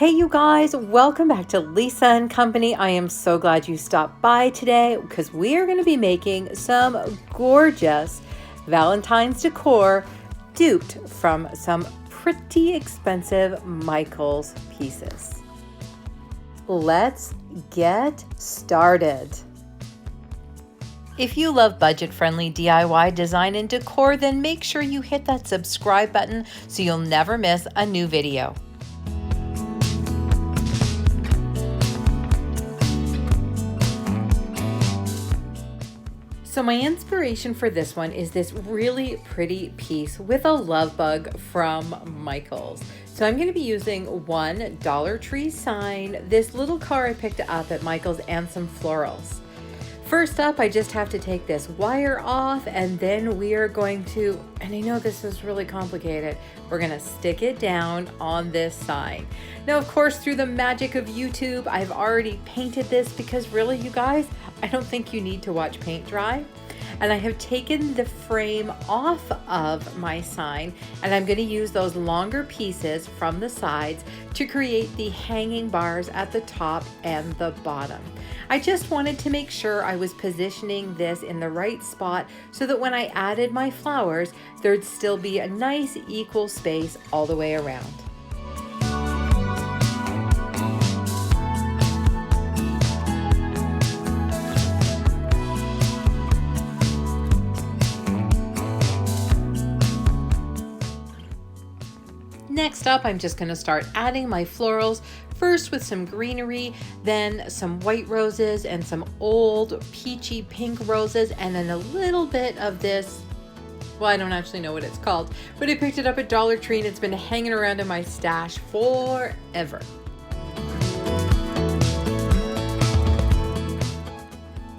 Hey you guys, welcome back to Lisa and Company. I am so glad you stopped by today because we are going to be making some gorgeous Valentine's decor duped from some pretty expensive Michaels pieces. Let's get started. If you love budget-friendly DIY design and decor, then make sure you hit that subscribe button so you'll never miss a new video. So my inspiration for this one is this really pretty piece with a love bug from Michaels. So I'm going to be using one Dollar Tree sign, this little car I picked up at Michaels, and some florals. First up, I just have to take this wire off, and then we are going to, and I know this is really complicated, we're going to stick it down on this sign. Now, of course, through the magic of YouTube, I've already painted this because really, you guys, I don't think you need to watch paint dry. And I have taken the frame off of my sign, and I'm going to use those longer pieces from the sides to create the hanging bars at the top and the bottom. I just wanted to make sure I was positioning this in the right spot so that when I added my flowers, there'd still be a nice equal space all the way around. Next up, I'm just going to start adding my florals, first with some greenery, then some white roses and some old peachy pink roses, and then a little bit of this, well, I don't actually know what it's called, but I picked it up at Dollar Tree and it's been hanging around in my stash forever.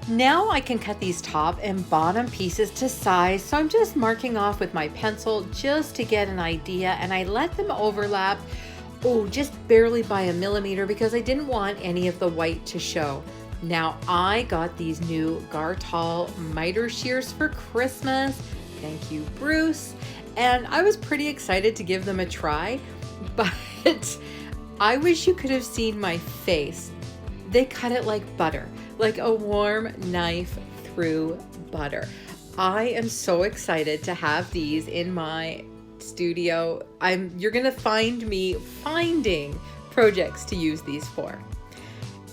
Now I can cut these top and bottom pieces to size, so I'm just marking off with my pencil just to get an idea, and I let them overlap, just barely by a millimeter because I didn't want any of the white to show. Now I got these new Gartal miter shears for Christmas. Thank you, Bruce. And I was pretty excited to give them a try, but I wish you could have seen my face. They cut it like butter. Like a warm knife through butter. I am so excited to have these in my studio. You're gonna find me finding projects to use these for.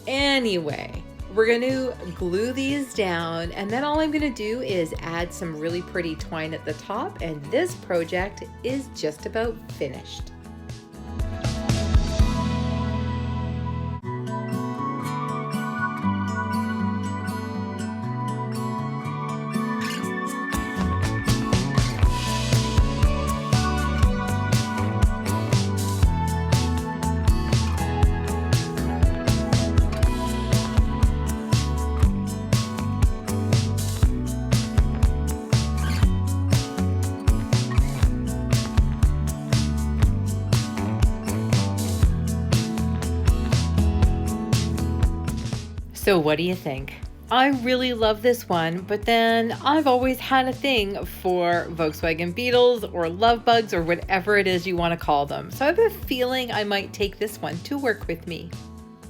Anyway, we're gonna glue these down, and then all I'm gonna do is add some really pretty twine at the top, and this project is just about finished. So what do you think? I really love this one, but then I've always had a thing for Volkswagen Beetles or love bugs or whatever it is you want to call them. So I have a feeling I might take this one to work with me.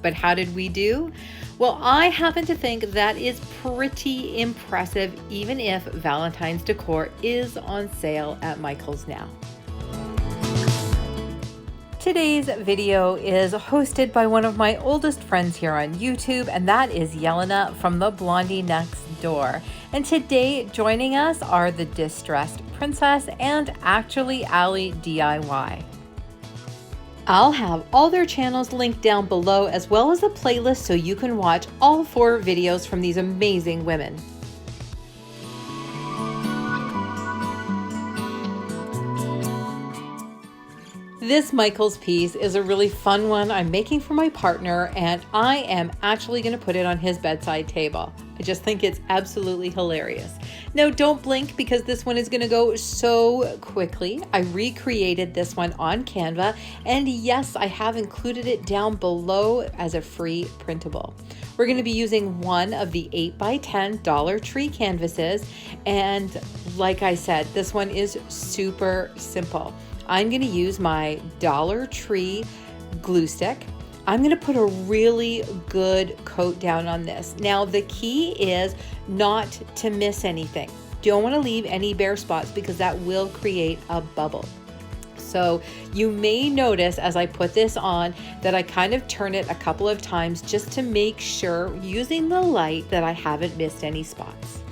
But how did we do? Well, I happen to think that is pretty impressive, even if Valentine's decor is on sale at Michaels now. Today's video is hosted by one of my oldest friends here on YouTube, and that is Yelena from the Blondie Next Door. And today joining us are the Distressed Princess and Actually Allie DIY. I'll have all their channels linked down below, as well as a playlist so you can watch all 4 videos from these amazing women. This Michaels piece is a really fun one I'm making for my partner, and I am actually going to put it on his bedside table. I just think it's absolutely hilarious. Now don't blink because this one is going to go so quickly. I recreated this one on Canva, and yes, I have included it down below as a free printable. We're going to be using one of the 8x10 Dollar Tree canvases, and like I said, this one is super simple. I'm going to use my Dollar Tree glue stick. I'm going to put a really good coat down on this. Now, the key is not to miss anything. Don't want to leave any bare spots because that will create a bubble. So you may notice as I put this on that I kind of turn it a couple of times just to make sure, using the light, that I haven't missed any spots.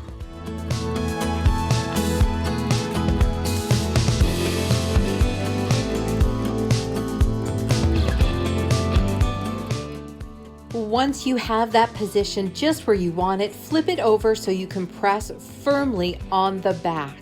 Once you have that position just where you want it, flip it over so you can press firmly on the back.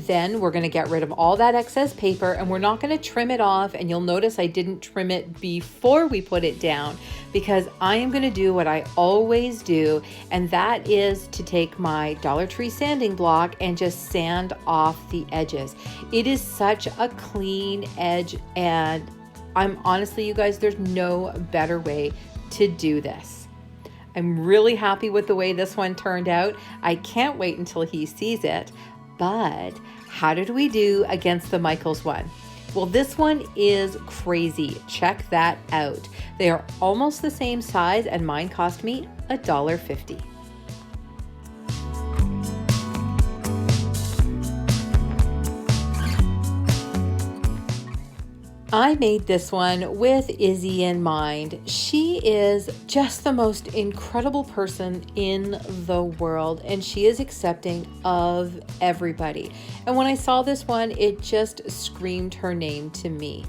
Then we're going to get rid of all that excess paper, and we're not going to trim it off. And you'll notice I didn't trim it before we put it down because I am going to do what I always do, and that is to take my Dollar Tree sanding block and just sand off the edges. It is such a clean edge, and I'm honestly, you guys, there's no better way to do this. I'm really happy with the way this one turned out. I can't wait until he sees it. But how did we do against the Michaels one? Well, this one is crazy. Check that out. They are almost the same size, and mine cost me $1.50. I made this one with Izzy in mind. She is just the most incredible person in the world, and she is accepting of everybody. And when I saw this one, it just screamed her name to me.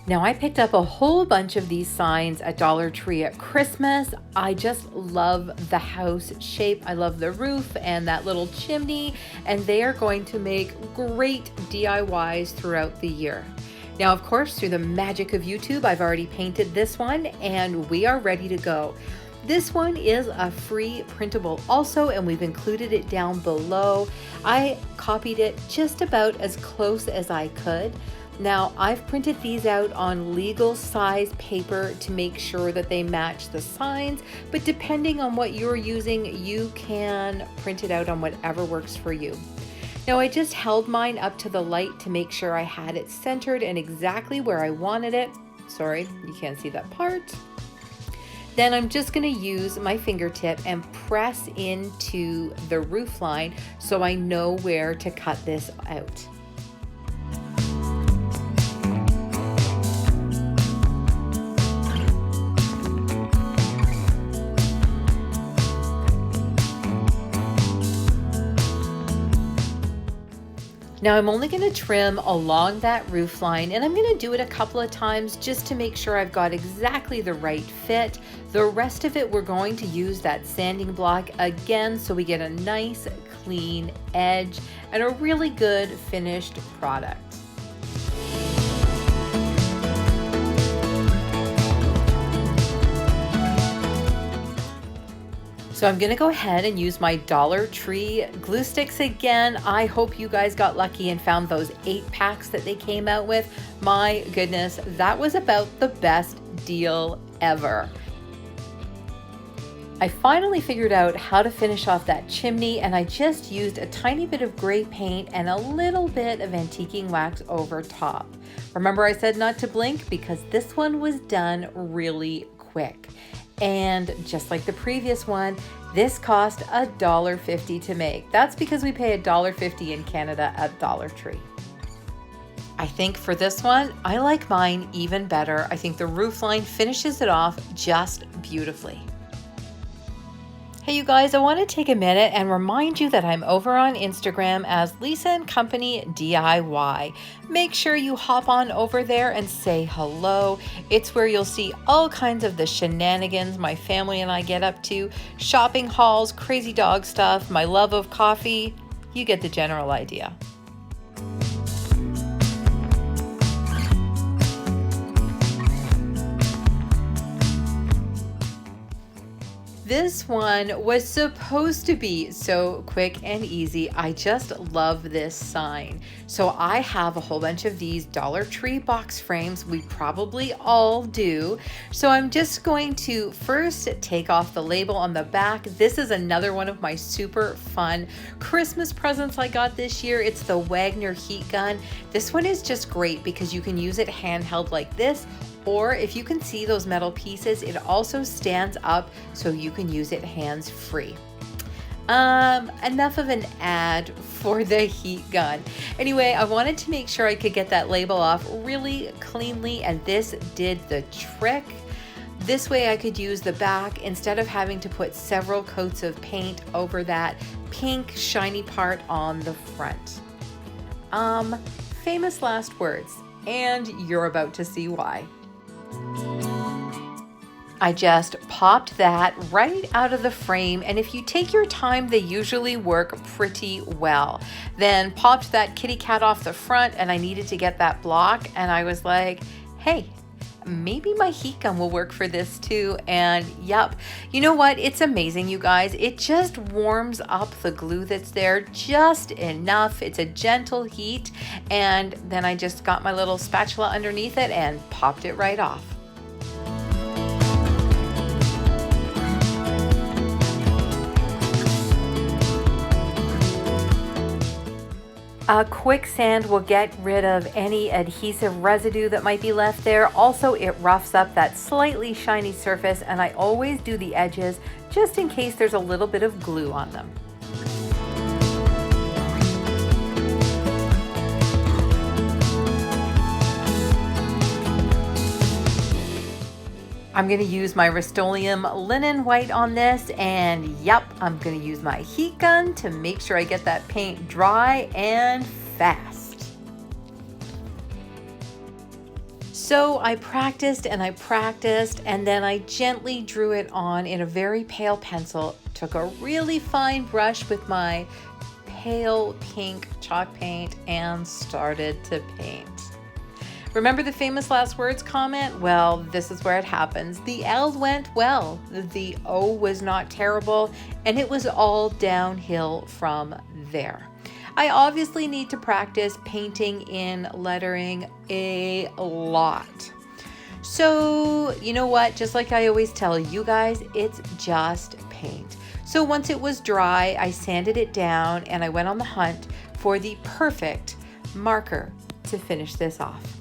Now, I picked up a whole bunch of these signs at Dollar Tree at Christmas. I just love the house shape. I love the roof and that little chimney, and they are going to make great DIYs throughout the year. Now, of course, through the magic of YouTube, I've already painted this one and we are ready to go. This one is a free printable also, and we've included it down below. I copied it just about as close as I could. Now, I've printed these out on legal size paper to make sure that they match the signs, but depending on what you're using, you can print it out on whatever works for you. Now, I just held mine up to the light to make sure I had it centered and exactly where I wanted it. Sorry, you can't see that part. Then I'm just going to use my fingertip and press into the roof line so I know where to cut this out. Now I'm only going to trim along that roof line, and I'm going to do it a couple of times just to make sure I've got exactly the right fit. The rest of it, we're going to use that sanding block again so we get a nice clean edge and a really good finished product. So I'm gonna go ahead and use my Dollar Tree glue sticks again. I hope you guys got lucky and found those 8 packs that they came out with. My goodness, that was about the best deal ever. I finally figured out how to finish off that chimney, and I just used a tiny bit of gray paint and a little bit of antiquing wax over top. Remember I said not to blink because this one was done really quick. And just like the previous one, this cost $1.50 to make. That's because we pay $1.50 in Canada at Dollar Tree. I think for this one, I like mine even better. I think the roof line finishes it off just beautifully. Hey you guys, I want to take a minute and remind you that I'm over on Instagram as Lisa & Company DIY. Make sure you hop on over there and say hello. It's where you'll see all kinds of the shenanigans my family and I get up to, shopping hauls, crazy dog stuff, my love of coffee. You get the general idea. This one was supposed to be so quick and easy. I just love this sign. So I have a whole bunch of these Dollar Tree box frames. We probably all do. So I'm just going to first take off the label on the back. This is another one of my super fun Christmas presents I got this year. It's the Wagner heat gun. This one is just great because you can use it handheld like this, Or if you can see those metal pieces, it also stands up so you can use it hands-free. Enough of an ad for the heat gun. Anyway, I wanted to make sure I could get that label off really cleanly, and this did the trick. This way I could use the back instead of having to put several coats of paint over that pink shiny part on the front. Famous last words, and you're about to see why. I just popped that right out of the frame, and if you take your time, they usually work pretty well. Then popped that kitty cat off the front, and I needed to get that block, and I was like, hey, maybe my heat gun will work for this too. And yep, you know what? It's amazing, you guys. It just warms up the glue that's there just enough. It's a gentle heat, and then I just got my little spatula underneath it and popped it right off. A quick sand will get rid of any adhesive residue that might be left there. Also, it roughs up that slightly shiny surface, and I always do the edges just in case there's a little bit of glue on them. I'm going to use my Rust-Oleum linen white on this, and yep, I'm going to use my heat gun to make sure I get that paint dry and fast. So I practiced and I practiced, and then I gently drew it on in a very pale pencil, took a really fine brush with my pale pink chalk paint and started to paint. Remember the famous last words comment? Well, this is where it happens. The L went well, the O was not terrible, and it was all downhill from there. I obviously need to practice painting in lettering a lot. So, you know what? Just like I always tell you guys, it's just paint. So once it was dry, I sanded it down and I went on the hunt for the perfect marker to finish this off.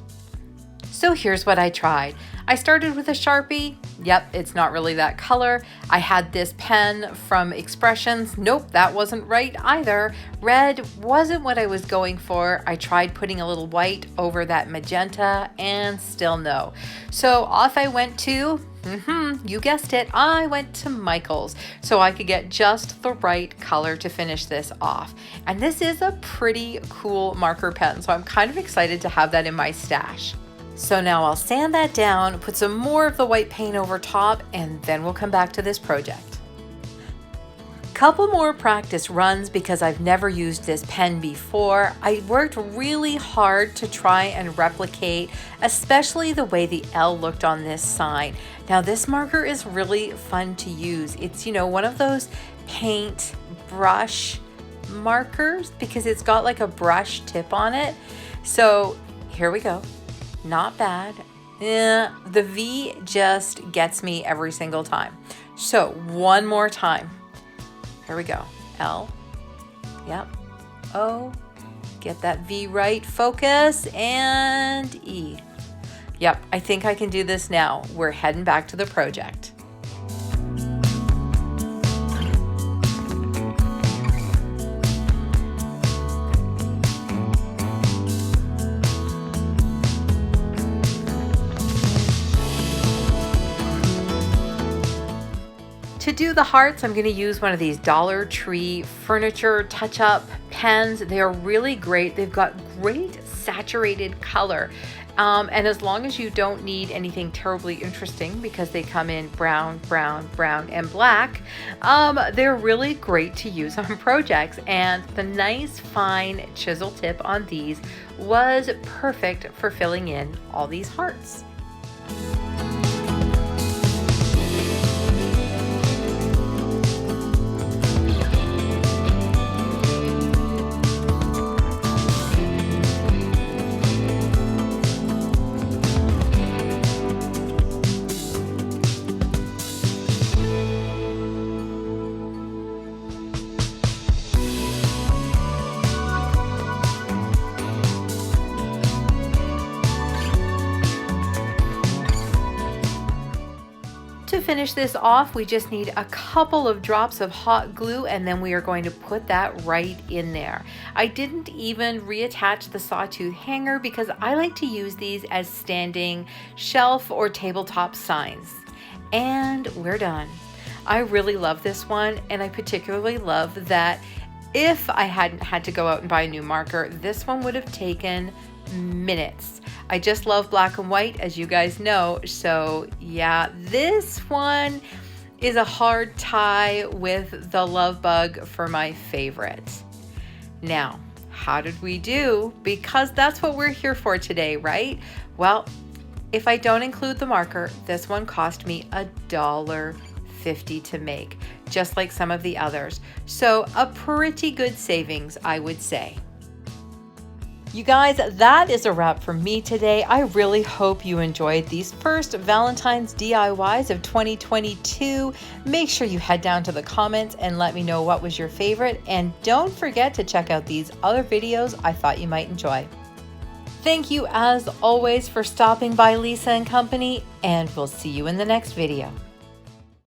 So here's what I tried. I started with a Sharpie. Yep, it's not really that color. I had this pen from Expressions. Nope, that wasn't right either. Red wasn't what I was going for. I tried putting a little white over that magenta and still no. So off I went to, you guessed it, I went to Michael's so I could get just the right color to finish this off. And this is a pretty cool marker pen, so I'm kind of excited to have that in my stash. So now I'll sand that down, put some more of the white paint over top, and then we'll come back to this project. Couple more practice runs because I've never used this pen before. I worked really hard to try and replicate, especially the way the L looked on this sign. Now this marker is really fun to use. It's, you know, one of those paint brush markers because it's got like a brush tip on it. So here we go. Not bad. The V just gets me every single time. So one more time. Here we go. L. Yep. O. Get that V right. Focus. And E. Yep. I think I can do this now. We're heading back to the project. To do the hearts, I'm going to use one of these Dollar Tree furniture touch-up pens. They are really great. They've got great saturated color. And as long as you don't need anything terribly interesting because they come in brown, brown, brown, and black, they're really great to use on projects. And the nice fine chisel tip on these was perfect for filling in all these hearts. To finish this off, we just need a couple of drops of hot glue, and then we are going to put that right in there. I didn't even reattach the sawtooth hanger because I like to use these as standing shelf or tabletop signs. And we're done. I really love this one, and I particularly love that if I hadn't had to go out and buy a new marker, this one would have taken minutes. I just love black and white, as you guys know, so yeah, this one is a hard tie with the Love Bug for my favorite. Now, how did we do? Because that's what we're here for today, right? Well, if I don't include the marker, this one cost me $1.50 to make, just like some of the others. So a pretty good savings, I would say. You guys, that is a wrap for me today. I really hope you enjoyed these first Valentine's DIYs of 2022. Make sure you head down to the comments and let me know what was your favorite. And don't forget to check out these other videos I thought you might enjoy. Thank you as always for stopping by Lisa & Company, and we'll see you in the next video.